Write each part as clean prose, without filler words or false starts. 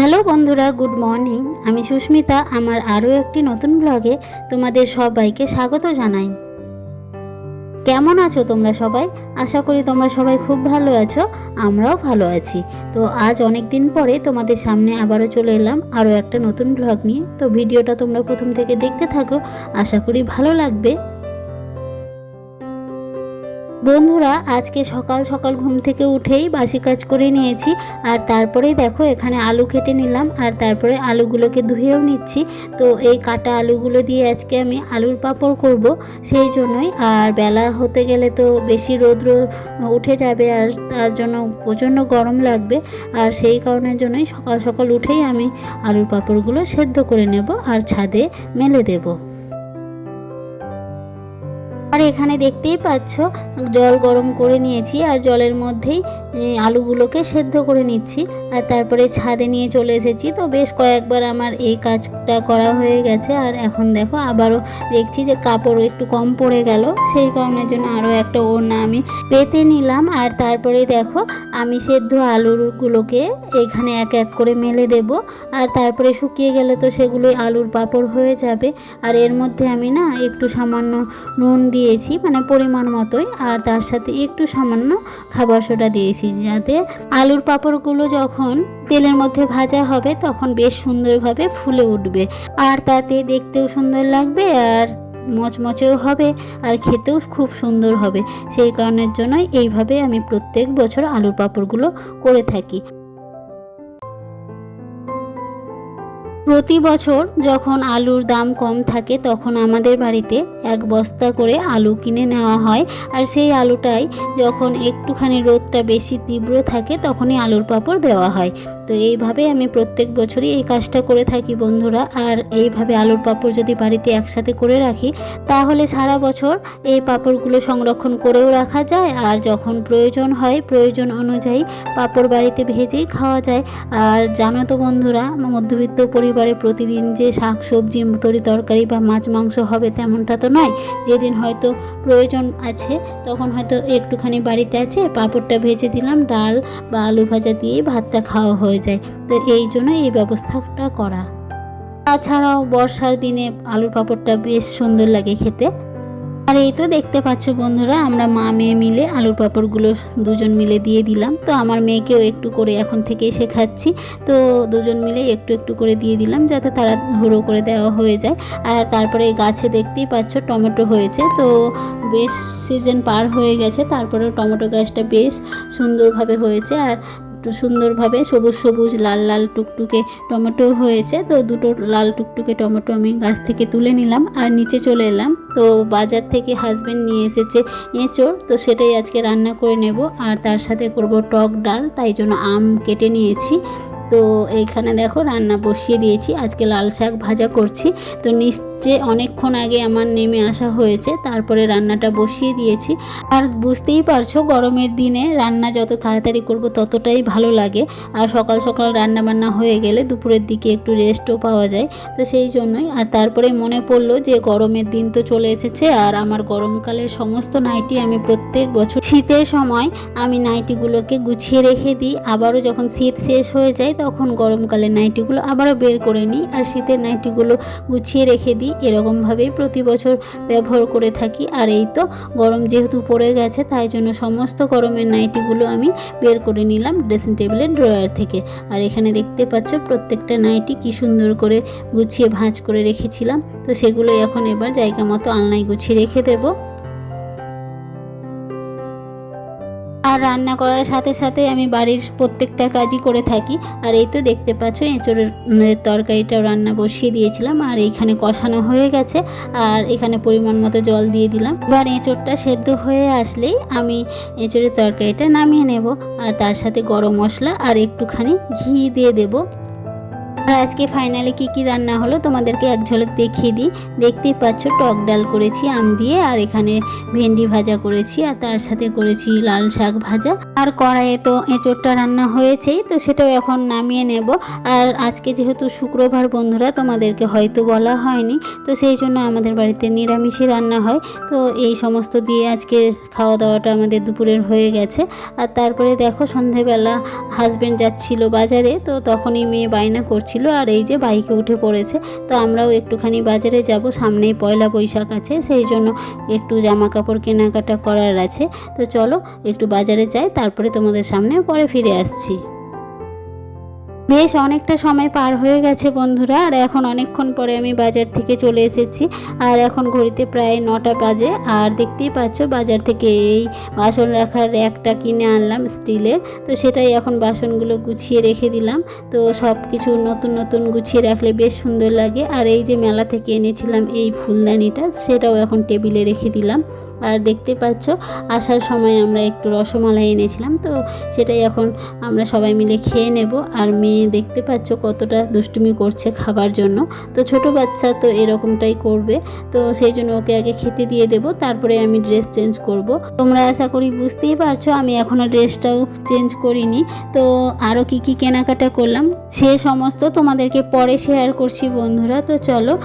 Hello বন্ধুরা, good morning. আমি সুস্মিতা। আমার আরও একটি নতুন ব্লগে তোমাদের সবাইকে স্বাগত জানাই। কেমন আছো তোমরা সবাই? আশা করি তোমরা সবাই খুব ভালো আছো, আমরাও ভালো আছি। তো আজ অনেক দিন পরে তোমাদের সামনে আবারও চলে এলাম আরও একটা নতুন ব্লগ নিয়ে। তো ভিডিওটা তোমরা প্রথম থেকে দেখতে থাকো, আশা করি ভালো লাগবে। বন্ধুরা, আজকে সকাল সকাল ঘুম থেকে উঠেই বাসি কাজ করে নিয়েছি। আর তারপরেই দেখো এখানে আলু কেটে নিলাম, আর তারপরে আলুগুলোকে ধুয়েও নিচ্ছি। তো এই কাটা আলুগুলো দিয়ে আজকে আমি আলুর পাঁপড় করব, সেই জন্যই। আর বেলা হতে গেলে তো বেশি রৌদ্র উঠে যাবে, আর তার জন্য প্রচণ্ড গরম লাগবে। আর সেই কারণের জন্যই সকাল সকাল উঠেই আমি আলুর পাঁপড়গুলো সেদ্ধ করে নেব আর ছাদে মেলে দেব। আর এখানে দেখতেই পাচ্ছ জল গরম করে নিয়েছি, আর জলের মধ্যেই আলুগুলোকে সেদ্ধ করে নিচ্ছি। আর তারপরে ছাদে নিয়ে চলে এসেছি। তো বেশ কয়েকবার আমার এই কাজটা করা হয়ে গেছে। আর এখন দেখো আবারও দেখছি যে কাপড় একটু কম পড়ে গেল, সেই কারণের জন্য আরও একটা ওড়না আমি পেতে নিলাম। আর তারপরে দেখো আমি সেদ্ধ আলুগুলোকে এখানে এক এক করে মেলে দেব। আর তারপরে শুকিয়ে গেলে তো সেগুলোই আলুর পাঁপড় হয়ে যাবে। আর এর মধ্যে আমি না একটু সামান্য নুন দিয়েছি, মানে পরিমাণ মতোই। আর তার সাথে একটু সামান্য খাবার সোডা দিয়েছি, যাতে আলুর পাঁপড়গুলো যখন তেলের মধ্যে ভাজা হবে তখন বেশ সুন্দরভাবে ফুলে উঠবে, আর তাতে দেখতেও সুন্দর লাগবে, আর মচমচেও হবে, আর খেতেও খুব সুন্দর হবে। সেই কারণের জন্যই এইভাবে আমি প্রত্যেক বছর আলুর পাঁপড়গুলো করে থাকি। প্রতি বছর যখন আলুর দাম কম থাকে তখন আমাদের বাড়িতে এক বস্তা করে আলু কিনে নেওয়া হয়। আর সেই আলুটাই যখন একটুখানি রোদটা বেশি তীব্র থাকে তখনই আলুর পাঁপড় দেওয়া হয়। তো এইভাবে আমি প্রত্যেক বছরই এই কাজটা করে থাকি বন্ধুরা। আর এইভাবে আলুর পাঁপড় যদি বাড়িতে একসাথে করে রাখি তাহলে সারা বছর এই পাঁপড়গুলো সংরক্ষণ করেও রাখা যায়, আর যখন প্রয়োজন হয় প্রয়োজন অনুযায়ী পাঁপড় বাড়িতে ভেজেই খাওয়া যায়। আর জানো তো বন্ধুরা, মধ্যবিত্ত পরিবারে প্রতিদিন যে শাক সবজি তরি তরকারি বা মাছ মাংস হবে তেমনটা তো নয়। যেদিন হয়তো প্রয়োজন আছে তখন হয়তো একটুখানি বাড়িতে আছে, পাঁপড়টা ভেজে দিলাম, ডাল বা আলু ভাজা দিয়ে ভাতটা খাওয়া হয়ে যায়। তো এই জন্য এই ব্যবস্থাটা করা। তাছাড়াও বর্ষার দিনে আলুর পাঁপড়টা বেশ সুন্দর লাগে খেতে। আর এই তো দেখতে পাচ্ছ বন্ধুরা, আমরা মা মেয়ে মিলে আলুর পাঁপড়গুলো দুজন মিলে দিয়ে দিলাম। তো আমার মেয়েকেও একটু করে এখন থেকেই শেখাচ্ছি। তো দুজন মিলে একটু একটু করে দিয়ে দিলাম, যাতে তাড়াহুড়ো করে দেওয়া হয়ে যায়। আর তারপরে গাছে দেখতেই পাচ্ছ টমেটো হয়েছে। তো বেশ সিজন পার হয়ে গেছে, তারপরেও টমেটো গাছটা বেশ সুন্দরভাবে হয়েছে। আর একটু সুন্দরভাবে সবুজ সবুজ লাল লাল টুকটুকে টমেটো হয়েছে। তো দুটো লাল টুকটুকে টমেটো আমি গাছ থেকে তুলে নিলাম আর নিচে চলে এলাম। তো বাজার থেকে হাজবেন্ড নিয়ে এসেছে এঁচোড়, তো সেটাই আজকে রান্না করে নেব। আর তার সাথে করব টক ডাল, তাই জন্য আম কেটে নিয়েছি। তো এইখানে দেখো রান্না বসিয়ে দিয়েছি, আজকে লাল শাক ভাজা করছি। তো নিচে অনেকক্ষণ আগে আমার নেমে আসা হয়েছে, তারপরে রান্নাটা বসিয়ে দিয়েছি। আর বুঝতেই পারছো গরমের দিনে রান্না যত তাড়াতাড়ি করব ততটাই ভালো লাগে। আর সকাল সকাল রান্না বান্না হয়ে গেলে দুপুরের দিকে একটু রেস্টও পাওয়া যায়। তো সেই জন্যই। আর তারপরে মনে পড়লো যে গরমের দিন তো চলে এসেছে, আর আমার গরমকালের সমস্ত নাইটি আমি প্রত্যেক বছর শীতের সময় আমি নাইটিগুলোকে গুছিয়ে রেখে দিই। আবারও যখন শীত শেষ হয়ে যায় তখন গরমকালের নাইটিগুলো আবারও বের করে নিই, আর শীতের নাইটিগুলো গুছিয়ে রেখে দিই। এরকমভাবেই প্রতি বছর ব্যবহার করে থাকি। আর এই তো গরম যেহেতু পড়ে গেছে তাই জন্য সমস্ত গরমের নাইটিগুলো আমি বের করে নিলাম ড্রেসিং টেবিলের ড্রয়ার থেকে। আর এখানে দেখতে পাচ্ছ প্রত্যেকটা নাইটি কি সুন্দর করে গুছিয়ে ভাঁজ করে রেখেছিলাম। তো সেগুলো এখন এবার জায়গা মতো আলনায় গুছিয়ে রেখে দেবো। আর রান্না করার সাথে সাথে আমি বাড়ির প্রত্যেকটা কাজই করে থাকি। আর এই তো দেখতে পাচ্ছ এঁচোড়ের তরকারিটাও রান্না বসিয়ে দিয়েছিলাম, আর এইখানে কষানো হয়ে গেছে। আর এখানে পরিমাণ মতো জল দিয়ে দিলাম। এবার এঁচোড়টা সেদ্ধ হয়ে আসলেই আমি এঁচোড়ের তরকারিটা নামিয়ে নেব। আর তার সাথে গরম মশলা আর একটুখানি ঘি দিয়ে দেব। আর আজকে ফাইনালি কি রান্না হলো তোমাদেরকে এক ঝলক দেখিয়ে দিই। দেখতেই পাচ্ছ টক ডাল করেছি আম দিয়ে, আর এখানে ভেন্ডি ভাজা করেছি, আর তার সাথে করেছি লাল শাক ভাজা, আর কড়াইয়ে তো এঁচোড়টা রান্না হয়েছেই, তো সেটাও এখন নামিয়ে নেব। আর আজকে যেহেতু শুক্রবার বন্ধুরা, তোমাদেরকে হয়তো বলা হয়নি, তো সেই জন্য আমাদের বাড়িতে নিরামিষই রান্না হয়। তো এই সমস্ত দিয়ে আজকে খাওয়া দাওয়াটা আমাদের দুপুরের হয়ে গেছে। আর তারপরে দেখো সন্ধেবেলা হাজব্যান্ড যাচ্ছিল বাজারে, তো তখনই মেয়ে বায়না করছিল, আর এই যে বাইকে উঠে পড়েছে। তো আমরাও একটুখানি বাজারে যাব, সামনেই পয়লা বৈশাখ আছে, সেই জন্য একটু জামা কাপড় কেনাকাটা করার আছে। তো চলো একটু বাজারে যাই, তারপরে তোমাদের সামনে পরে ফিরে আসছি। বেশ অনেকটা সময় পার হয়ে গেছে বন্ধুরা, আর এখন অনেকক্ষণ পরে আমি বাজার থেকে চলে এসেছি। আর এখন ঘড়িতে প্রায় 9টা বাজে। আর দেখতেই পাচ্ছ বাজার থেকে এই বাসন রাখার র্যাকটা কিনে আনলাম স্টিলের, তো সেটাই এখন বাসনগুলো গুছিয়ে রেখে দিলাম। তো সব কিছু নতুন নতুন গুছিয়ে রাখলে বেশ সুন্দর লাগে। আর এই যে মেলা থেকে এনেছিলাম এই ফুলদানিটা, সেটাও এখন টেবিলে রেখে দিলাম। আর দেখতে পাচ্ছ আসার সময় আমরা একটু রসমালাই এনেছিলাম, তো সেটাই এখন আমরা সবাই মিলে খেয়ে নেব। আর মেয়ে দেখতে পাচ্ছ কতটা দুষ্টুমি করছে খাবার জন্য, তো ছোট বাচ্চা তো এরকমটাই করবে। তো সেই জন্য ওকে আগে খেতে দিয়ে দেব, তারপরে আমি ড্রেস চেঞ্জ করব। তোমরা আশা করি বুঝতেই পারছো আমি এখনও ড্রেসটাও চেঞ্জ করিনি। তো আরও কি কেনাকাটা করলাম সে সমস্ত তোমাদেরকে পরে শেয়ার করছি বন্ধুরা। তো চলো।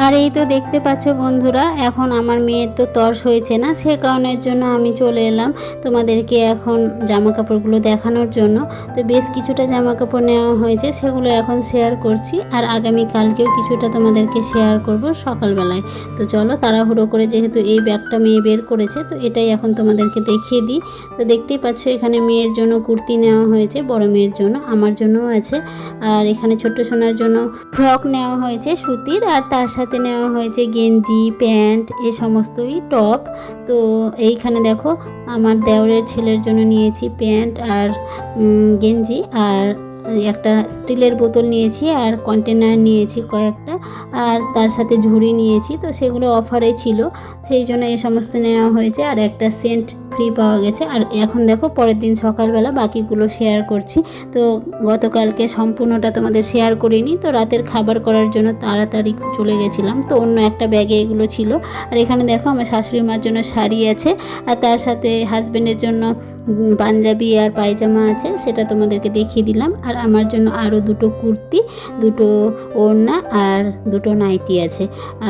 আর এই তো দেখতে পাচ্ছ বন্ধুরা, এখন আমার মেয়ের তো তর্স হয়েছে না, সে কারণের জন্য আমি চলে এলাম তোমাদেরকে এখন জামা কাপড়গুলো দেখানোর জন্য। তো বেশ কিছুটা জামা কাপড় নেওয়া হয়েছে, সেগুলো এখন শেয়ার করছি। আর আগামীকালকেও কিছুটা তোমাদেরকে শেয়ার করব সকালবেলায়। তো চলো তাড়াহুড়ো করে, যেহেতু এই ব্যাগটা মেয়ে বের করেছে, তো এটাই এখন তোমাদেরকে দেখিয়ে দিই। তো দেখতেই পাচ্ছ এখানে মেয়ের জন্য কুর্তি নেওয়া হয়েছে, বড় মেয়ের জন্য, আমার জন্যও আছে। আর এখানে ছোট্ট সোনার জন্য ফ্রক নেওয়া হয়েছে সুতির, আর তার সাথে নেওয়া হয়েছে গেঞ্জি, প্যান্ট, এ সমস্তই টপ। তো এইখানে দেখো আমার দেওরের ছেলের জন্য নিয়েছি প্যান্ট আর গেঞ্জি, আর একটা স্টিলের বোতল নিয়েছি, আর কন্টেনার নিয়েছি কয়েকটা, আর তার সাথে ঝুড়ি নিয়েছি। তো সেগুলো অফারে ছিল, সেই জন্য এই সমস্ত নেওয়া হয়েছে। আর একটা সেন্ট ফ্রি পাওয়া গেছে। আর এখন দেখো পরের দিন সকালবেলা বাকিগুলো শেয়ার করছি। তো গতকালকে সম্পূর্ণটা তোমাদের শেয়ার করিনি, তো রাতের খাবার করার জন্য তাড়াতাড়ি চলে গেছিলাম, তো অন্য একটা ব্যাগে এগুলো ছিল। আর এখানে দেখো আমার শাশুড়ি মার জন্য শাড়ি আছে, আর তার সাথে হাজব্যান্ডের জন্য পাঞ্জাবি আর পায়জামা আছে, সেটা তোমাদেরকে দেখিয়ে দিলাম। আর আমার জন্য আরও দুটো কুর্তি, দুটো ওড়না আর দুটো নাইটি আছে,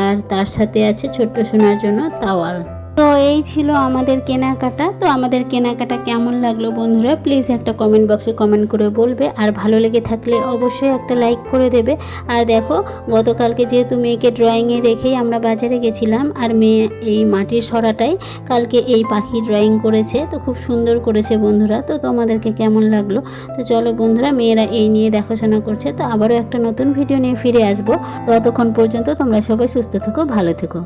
আর তার সাথে আছে ছোট্ট সোনার জন্য তাওয়াল। তো এই ছিল আমাদের কেনাকাটা। তো আমাদের কেনাকাটা কেমন লাগলো বন্ধুরা, প্লিজ একটা কমেন্ট বক্সে কমেন্ট করে বলবে। আর ভালো লেগে থাকলে অবশ্যই একটা লাইক করে দেবে। আর দেখো গতকালকে যেহেতু মেয়েকে ড্রয়িংয়ে রেখেই আমরা বাজারে গেছিলাম, আর মেয়ে এই মাটির সরাটাই কালকে এই পাখি ড্রয়িং করেছে, তো খুব সুন্দর করেছে বন্ধুরা। তো তোমাদেরকে কেমন লাগলো? তো চলো বন্ধুরা, মেয়েরা এই নিয়ে দেখাশোনা করছে। তো আবারও একটা নতুন ভিডিও নিয়ে ফিরে আসবো। ততক্ষণ পর্যন্ত তোমরা সবাই সুস্থ থেকো, ভালো থেকো।